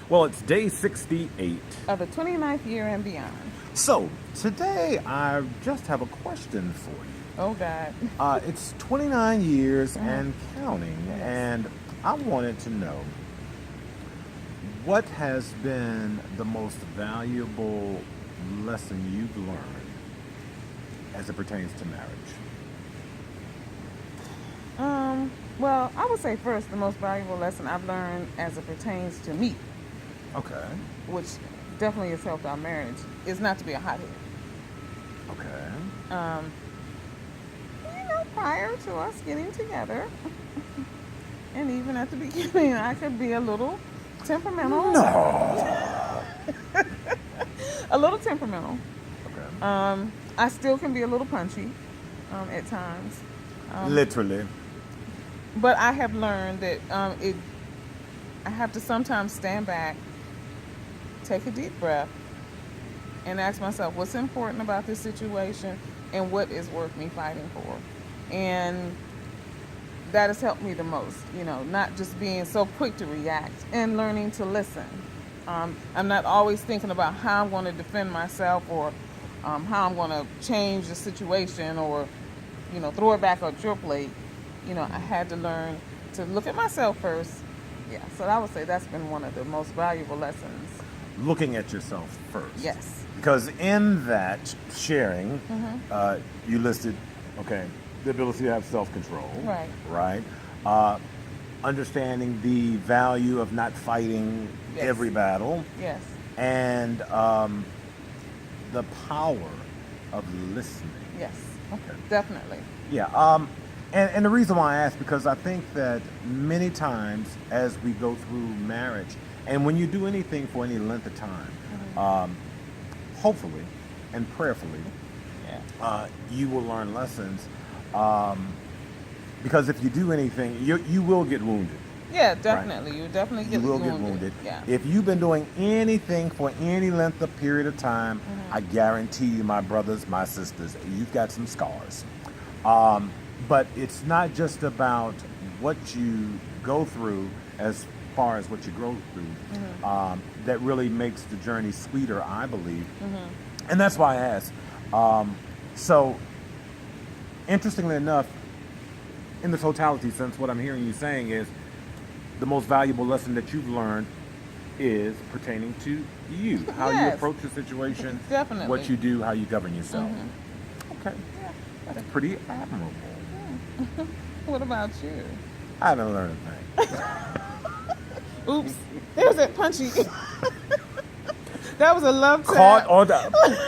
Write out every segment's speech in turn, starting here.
Well, it's day 68. of the 29th year and beyond. So, today I just have a question for you. Oh, God. It's 29 years Uh-huh. and counting, Yes. and I wanted to know what has been the most valuable lesson you've learned as it pertains to marriage? Well, I would say first, the most valuable lesson I've learned as it pertains to me, Okay. which definitely has helped our marriage, is not to be a hothead. Okay. Prior to us getting together, and even at the beginning, I could be a little temperamental. No. A little temperamental. Okay. I still can be a little punchy at times. Literally. But I have learned that I have to sometimes stand back, take a deep breath, and ask myself what's important about this situation and what is worth me fighting for. And that has helped me the most, not just being so quick to react and learning to listen. I'm not always thinking about how I'm going to defend myself or how I'm going to change the situation or, throw it back at your plate. I had to learn to look at myself first. Yeah, so I would say that's been one of the most valuable lessons. Looking at yourself first. Yes. Because in that sharing, Mm-hmm. you listed, the ability to have self-control. Right. Right. Understanding the value of not fighting Yes. every battle. Yes. And the power of listening. Yes. Okay. Definitely. Yeah. And the reason why I ask, because I think that many times as we go through marriage, and when you do anything for any length of time, hopefully and prayerfully, you will learn lessons. Because if you do anything, you will get wounded. Yeah, definitely. Right? You definitely you will get wounded. Yeah. If you've been doing anything for any length of period of time, I guarantee you, my brothers, my sisters, you've got some scars. But it's not just about what you go through as far as what you grow through that really makes the journey sweeter, I believe. And that's why I asked. So, interestingly enough, in the totality sense, what I'm hearing you saying is the most valuable lesson that you've learned is pertaining to you, how you approach the situation, Definitely. what you do, how you govern yourself. Okay, Yeah. that's pretty admirable. What about you? I haven't learned a thing. Oops. There's that punchy. That was a love tap. Caught on the...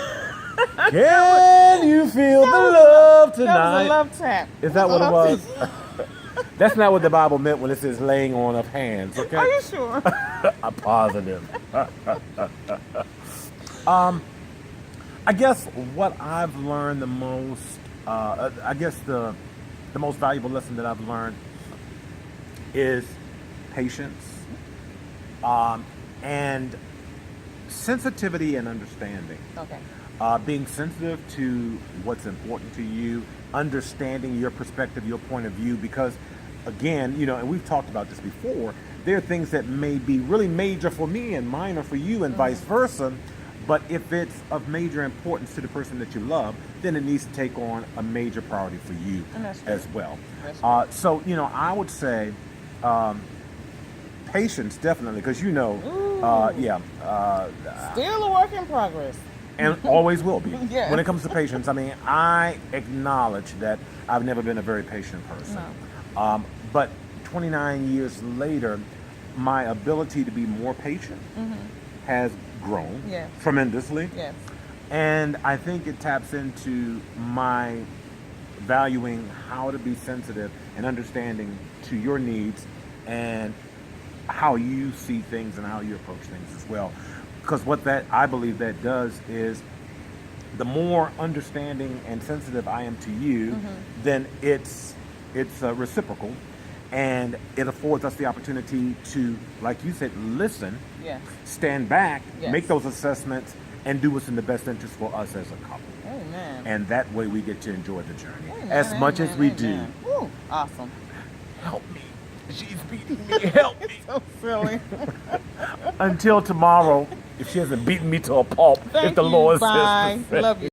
Can you feel the love tonight? That was a love tap. Is that what it was? That's not what the Bible meant when it says laying on of hands, okay? Are you sure? I'm positive. I guess what I've learned the most, the most valuable lesson that I've learned is patience and sensitivity and understanding. Okay. Being sensitive to what's important to you, understanding your perspective, your point of view, because again, and we've talked about this before, there are things that may be really major for me and minor for you and vice versa, but if it's of major importance to the person that you love, then it needs to take on a major priority for you as well. So, I would say patience, definitely, because Still a work in progress. And always will be. Yeah. When it comes to patience, I acknowledge that I've never been a very patient person. No. But 29 years later, my ability to be more patient has grown tremendously. Yes. And I think it taps into my valuing how to be sensitive and understanding to your needs and how you see things and how you approach things as well. Because what I believe that does is the more understanding and sensitive I am to you, then it's reciprocal, and it affords us the opportunity to, like you said, listen, stand back, make those assessments, and do what's in the best interest for us as a couple. Amen. And that way we get to enjoy the journey Amen. as much as we do. Woo. Awesome. Help me. She's beating me. Help me. So silly. Until tomorrow, if she hasn't beaten me to a pulp, if Thank the you. Lord Bye. says. Love you.